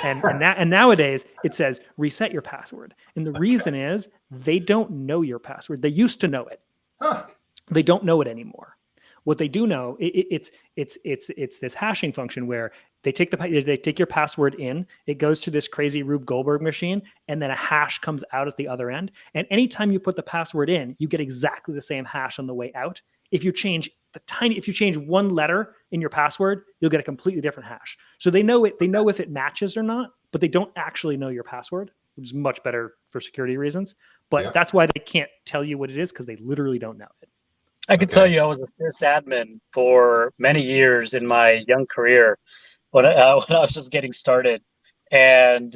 S2: And nowadays it says reset your password. And the reason is they don't know your password. They used to know it.
S1: Huh.
S2: They don't know it anymore. What they do know, it's this hashing function where they take your password in, it goes to this crazy Rube Goldberg machine, and then a hash comes out at the other end. And anytime you put the password in, you get exactly the same hash on the way out. If you change one letter in your password, you'll get a completely different hash. So they know it. They know if it matches or not, but they don't actually know your password, which is much better for security reasons. But that's why they can't tell you what it is, because they literally don't know it.
S3: I can tell you, I was a sysadmin for many years in my young career when I was just getting started, and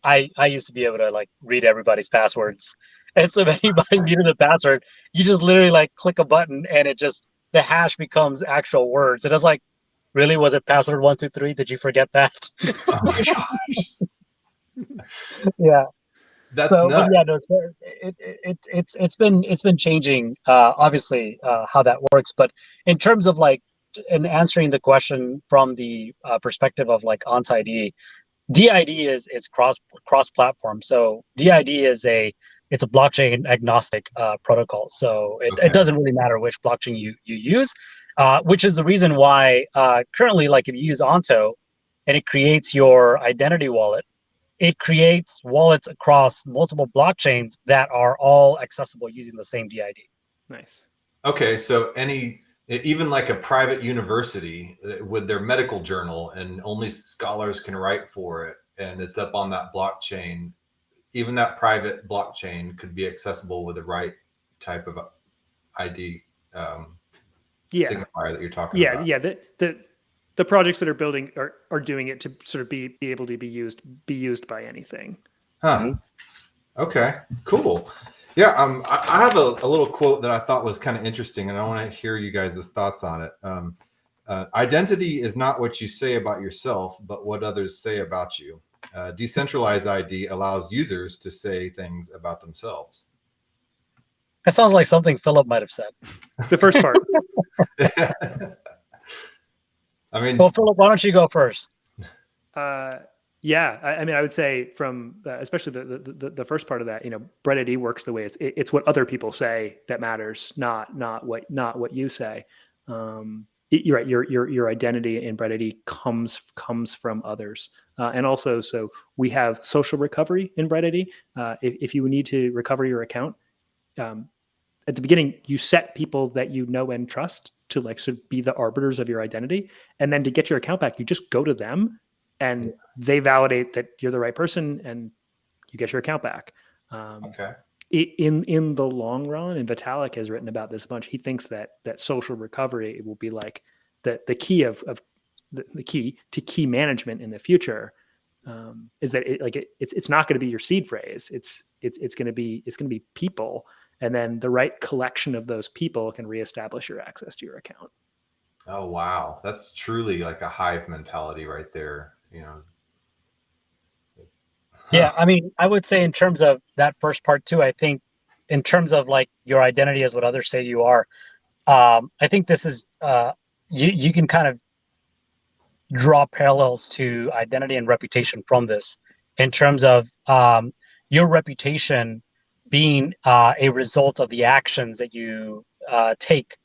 S3: I used to be able to like read everybody's passwords. And so if anybody needed a password, you just literally like click a button, and the hash becomes actual words. And I was like, really, was it password 123? Did you forget that?
S1: Oh my gosh.
S3: Yeah.
S1: That's
S3: So,
S1: nuts.
S3: but yeah, no, so it's been changing, obviously, how that works. But in terms of like, in answering the question from the perspective of like OnSide, DID is cross platform. So DID it's a blockchain agnostic protocol. So it doesn't really matter which blockchain you use, which is the reason why currently, like if you use Onto and it creates your identity wallet, it creates wallets across multiple blockchains that are all accessible using the same DID.
S2: Nice.
S1: Okay, so even like a private university with their medical journal, and only scholars can write for it, and it's up on that blockchain, even that private blockchain could be accessible with the right type of ID signifier that you're talking about.
S2: Yeah. The projects that are building are doing it to sort of be able to be used by anything.
S1: Huh. Mm-hmm. Okay, cool. Yeah, I have a little quote that I thought was kind of interesting, and I want to hear you guys' thoughts on it. Identity is not what you say about yourself, but what others say about you. Decentralized ID allows users to say things about themselves.
S3: That sounds like something Philip might have said.
S2: The first part.
S1: I mean,
S3: well, Philip, why don't you go first?
S2: Yeah, I mean, I would say from especially the first part of that, Bread ID works the way it's what other people say that matters, not what you say. You're right. Your identity in Bread ID comes from others, and also so we have social recovery in Bread ID. If you need to recover your account, at the beginning you set people that you know and trust to like sort of be the arbiters of your identity, and then to get your account back, you just go to them. And they validate that you're the right person, and you get your account back. In the long run, and Vitalik has written about this a bunch, he thinks that social recovery will be like the key of the key to key management in the future. Is that it's not going to be your seed phrase. It's going to be people, and then the right collection of those people can reestablish your access to your account.
S1: Oh wow, that's truly like a hive mentality right there.
S3: Yeah, I mean, I would say in terms of that first part too, I think in terms of like your identity as what others say you are, I think this is you can kind of draw parallels to identity and reputation from this in terms of your reputation being a result of the actions that you take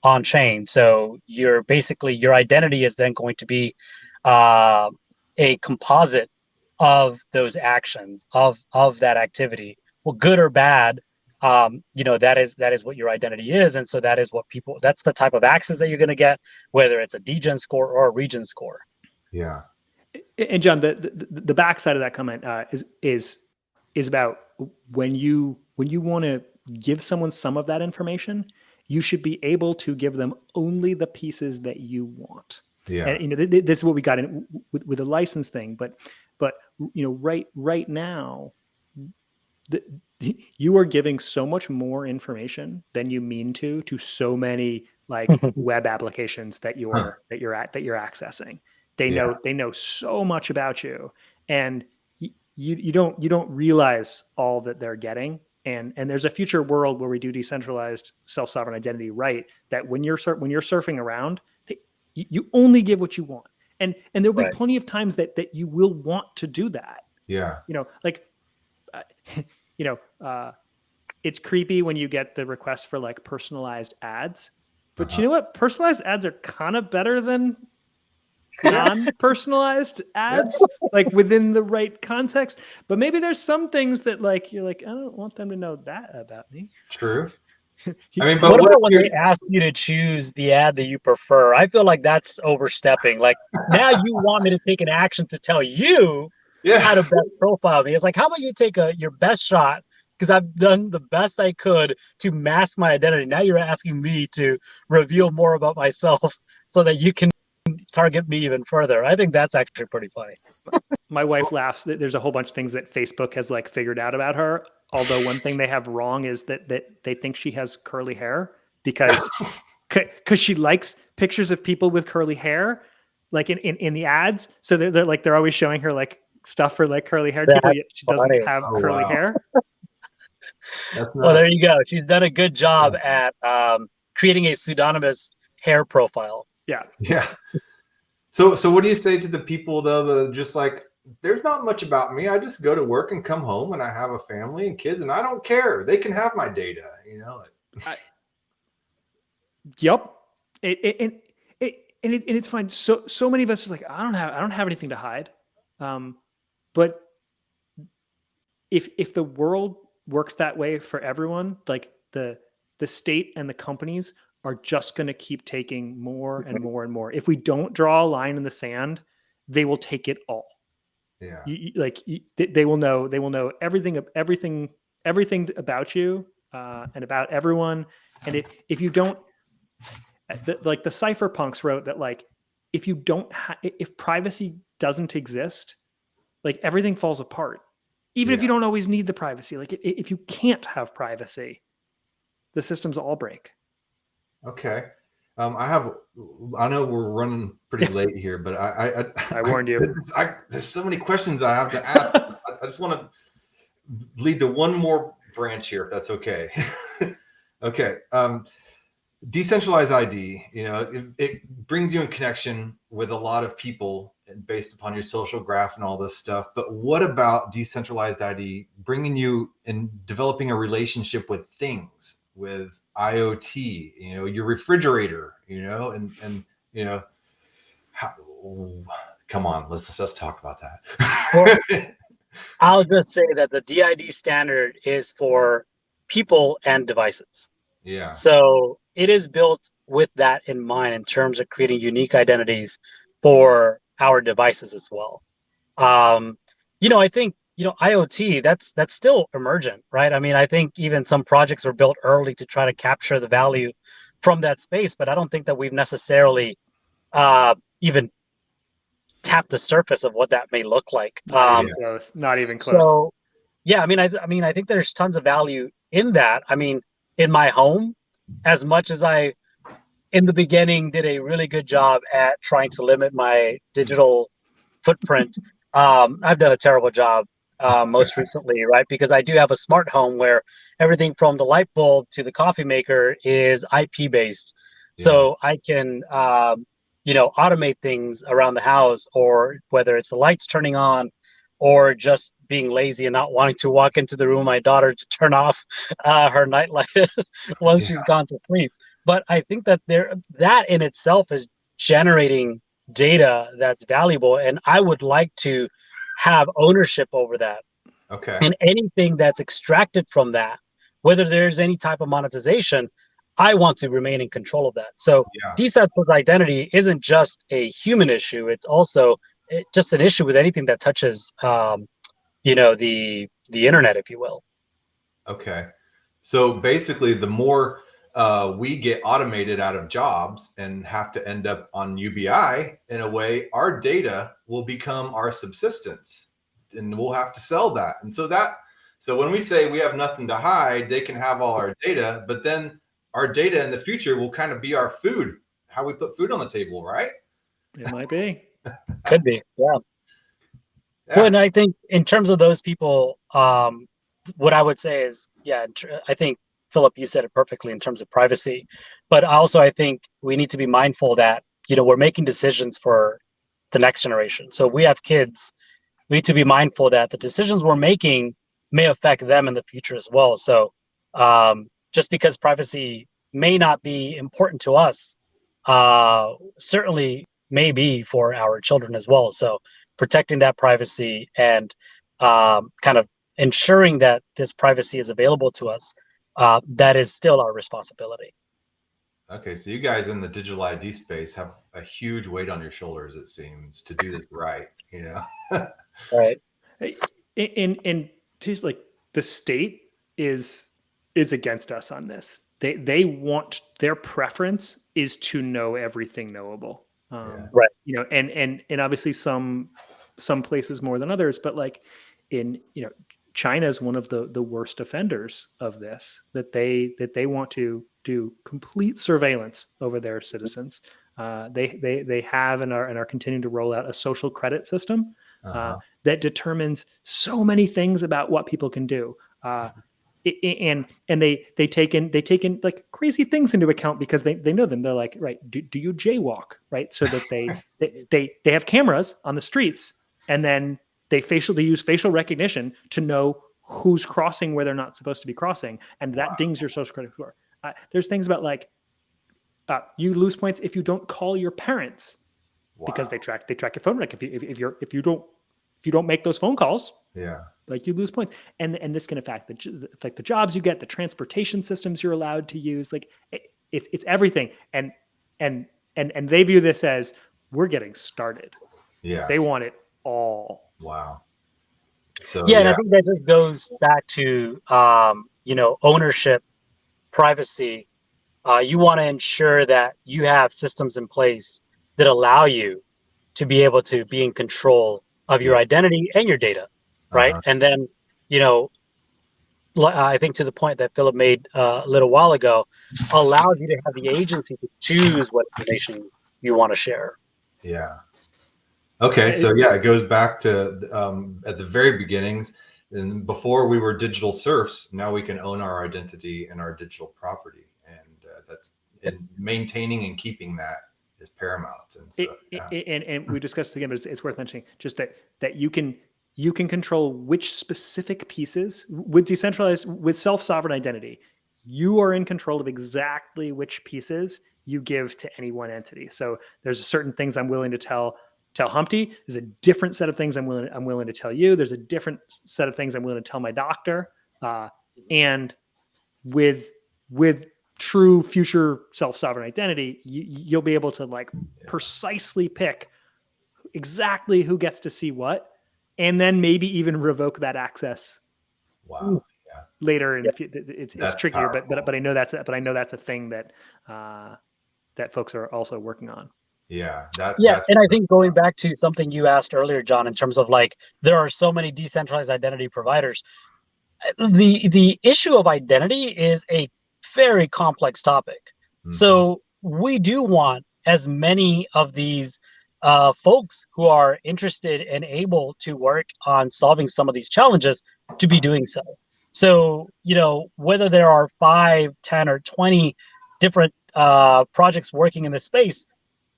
S3: on chain. So your identity is then going to be a composite of those actions, of that activity. Well, good or bad, that is what your identity is. And so that's the type of access that you're going to get, whether it's a DGen score or a region score.
S1: Yeah.
S2: And John, the backside of that comment is about when you want to give someone some of that information, you should be able to give them only the pieces that you want.
S1: Yeah.
S2: And this is what we got in with the license thing, but right now, you are giving so much more information than you mean to so many like web applications that you're accessing. They know so much about you, and you don't realize all that they're getting And there's a future world where we do decentralized self-sovereign identity right, that when you're surfing around, you only give what you want. And there'll be plenty of times that you will want to do that.
S1: Yeah.
S2: It's creepy when you get the request for like personalized ads, but you know what? Personalized ads are kind of better than non-personalized ads, like within the right context. But maybe there's some things that like you're like, I don't want them to know that about me.
S1: True.
S3: I mean, but what about when they ask you to choose the ad that you prefer? I feel like that's overstepping. Like now you want me to take an action to tell you how to best profile me. It's like, how about you take your best shot? Because I've done the best I could to mask my identity. Now you're asking me to reveal more about myself so that you can target me even further. I think that's actually pretty funny.
S2: My wife laughs that there's a whole bunch of things that Facebook has like figured out about her. Although one thing they have wrong is that they think she has curly hair because she likes pictures of people with curly hair, like in the ads. So they're always showing her like stuff for like curly haired people, yet she doesn't have curly hair.
S3: Well, there you go. She's done a good job at creating a pseudonymous hair profile.
S2: Yeah.
S1: Yeah. So what do you say to the people though that just like, there's not much about me. I just go to work and come home and I have a family and kids and I don't care. They can have my data, you know?
S2: Yep. It's fine. So many of us are like, I don't have anything to hide. But if the world works that way for everyone, like the state and the companies are just going to keep taking more and more and more. If we don't draw a line in the sand, they will take it all.
S1: Yeah.
S2: They will know everything about you and about everyone. And if you don't, like the cypherpunks wrote that, like, if privacy doesn't exist, like everything falls apart. Even if you don't always need the privacy, like if you can't have privacy, the systems all break.
S1: Okay. I know we're running pretty late here, but
S2: I warned you.
S1: There's so many questions I have to ask. I just want to lead to one more branch here, if that's okay. Okay. Decentralized ID, it brings you in connection with a lot of people based upon your social graph and all this stuff. But what about decentralized ID bringing you and developing a relationship with things, with IoT, your refrigerator, and come on, let's talk about that.
S3: Well, I'll just say that the DID standard is for people and devices.
S1: Yeah.
S3: So it is built with that in mind in terms of creating unique identities for our devices as well. I think, IoT, that's still emergent, right? I mean, I think even some projects were built early to try to capture the value from that space, but I don't think that we've necessarily even tapped the surface of what that may look like.
S2: Not even close.
S3: So, yeah, I mean, I think there's tons of value in that. I mean, in my home, as much as I, in the beginning, did a really good job at trying to limit my digital footprint, I've done a terrible job most recently, right? Because I do have a smart home where everything from the light bulb to the coffee maker is IP based. Yeah. So I can, automate things around the house, or whether it's the lights turning on or just being lazy and not wanting to walk into the room of my daughter to turn off her nightlight once she's gone to sleep. But I think that that in itself is generating data that's valuable, and I would like to have ownership over that.
S1: Okay.
S3: And anything that's extracted from that, whether there's any type of monetization, I want to remain in control of that. So decentralized identity isn't just a human issue; it's also just an issue with anything that touches, the internet, if you will.
S1: Okay. So basically, the more we get automated out of jobs and have to end up on UBI, in a way, our data will become our subsistence, and we'll have to sell that. And so when we say we have nothing to hide, they can have all our data, but then our data in the future will kind of be our food, how we put food on the table, right?
S2: It might be.
S3: Could be, yeah. Well, and I think in terms of those people, what I would say is, I think Philip, you said it perfectly in terms of privacy, but also I think we need to be mindful that we're making decisions for the next generation. So if we have kids, we need to be mindful that the decisions we're making may affect them in the future as well. So just because privacy may not be important to us, certainly may be for our children as well. So protecting that privacy and kind of ensuring that this privacy is available to us, that is still our responsibility.
S1: Okay, so you guys in the digital ID space have a huge weight on your shoulders, it seems, to do this right.
S3: Right.
S2: And just like the state is against us on this. They want, their preference is to know everything knowable.
S3: Right.
S2: And obviously some places more than others, but like in China is one of the worst offenders of this, that they want to do complete surveillance over their citizens. They have and are continuing to roll out a social credit system that determines so many things about what people can do. And they take in like crazy things into account because they know them. They're like, right, do you jaywalk, right? So that they have cameras on the streets, and then they use facial recognition to know who's crossing where they're not supposed to be crossing, and that dings your social credit score. There's things about like you lose points if you don't call your parents because they track your phone. Like if you don't make those phone calls, like you lose points, and this can affect the jobs you get, the transportation systems you're allowed to use. Like it's everything, and they view this as we're getting started. They want it all.
S1: Wow. So
S3: and I think that just goes back to ownership, privacy. You want to ensure that you have systems in place that allow you to be able to be in control of your identity and your data, right? And then, I think to the point that Philip made a little while ago, allows you to have the agency to choose what information you want to share.
S1: Yeah. Okay, so it goes back to at the very beginnings, and before we were digital serfs, now we can own our identity and our digital property, and maintaining and keeping that is paramount. And so,
S2: and we discussed it again, but it's worth mentioning just that you can control which specific pieces with self-sovereign identity. You are in control of exactly which pieces you give to any one entity. So there's certain things I'm willing to tell Humpty. There's a different set of things I'm willing to tell you. There's a different set of things I'm willing to tell my doctor. And with true future self-sovereign identity, you'll be able to like precisely pick exactly who gets to see what, and then maybe even revoke that access.
S1: Wow.
S2: Later in the future. It's trickier, but I know that's a thing that that folks are also working on.
S3: And I think going back to something you asked earlier, John, in terms of like there are so many decentralized identity providers, the issue of identity is a very complex topic. So we do want as many of these folks who are interested and able to work on solving some of these challenges to be doing so. So, whether there are 5, 10, or 20 different projects working in this space,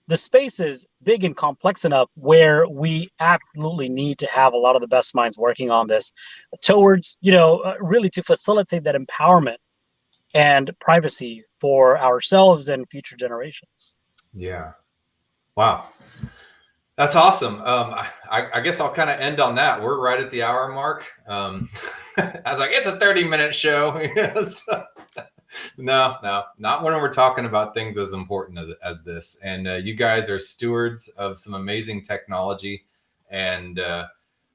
S3: the space is big and complex enough where we absolutely need to have a lot of the best minds working on this towards, really to facilitate that empowerment and privacy for ourselves and future generations.
S1: Yeah. Wow. That's awesome. I guess I'll kind of end on that. We're right at the hour mark. I was like, it's a 30-minute show. So, no, not when we're talking about things as important as this. And you guys are stewards of some amazing technology. And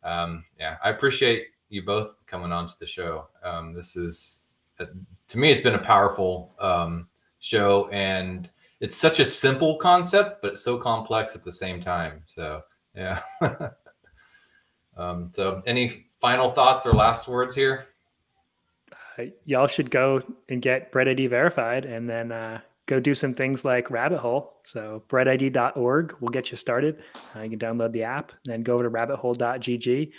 S1: I appreciate you both coming on to the show. This is, to me, it's been a powerful show, and it's such a simple concept, but it's so complex at the same time. So, yeah. So any final thoughts or last words here?
S2: Y'all should go and get Bread ID verified, and then go do some things like Rabbit Hole. So breadid.org will get you started. You can download the app, then go over to rabbithole.gg.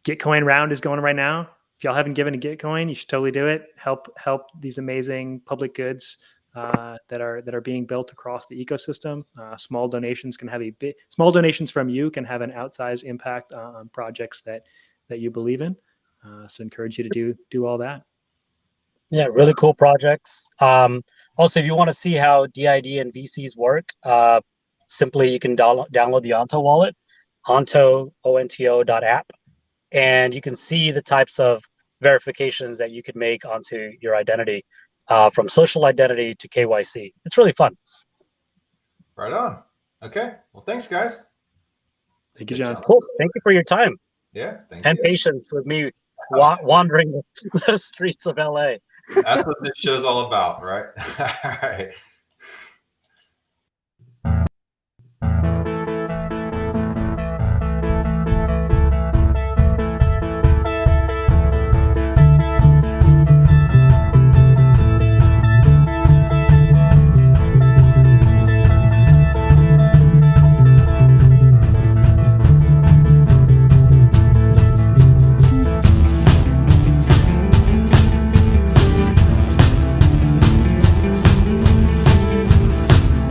S2: Gitcoin round is going right now. if y'all haven't given a Gitcoin, you should totally do it. Help these amazing public goods that are being built across the ecosystem. Small donations small donations from you can have an outsized impact on projects that you believe in. So encourage you to do all that.
S3: Yeah, really cool projects. Also, if you want to see how DID and VCs work, simply you can download the Onto wallet, onto.app, and you can see the types of verifications that you could make onto your identity, from social identity to KYC. It's really fun.
S1: Right on. Okay. Well, thanks, guys.
S2: Thank you, John.
S3: Cool. Thank you for your time.
S1: Yeah. Thank
S3: and
S1: you.
S3: patience with me wandering the streets of LA.
S1: That's what this show's all about, right? All right.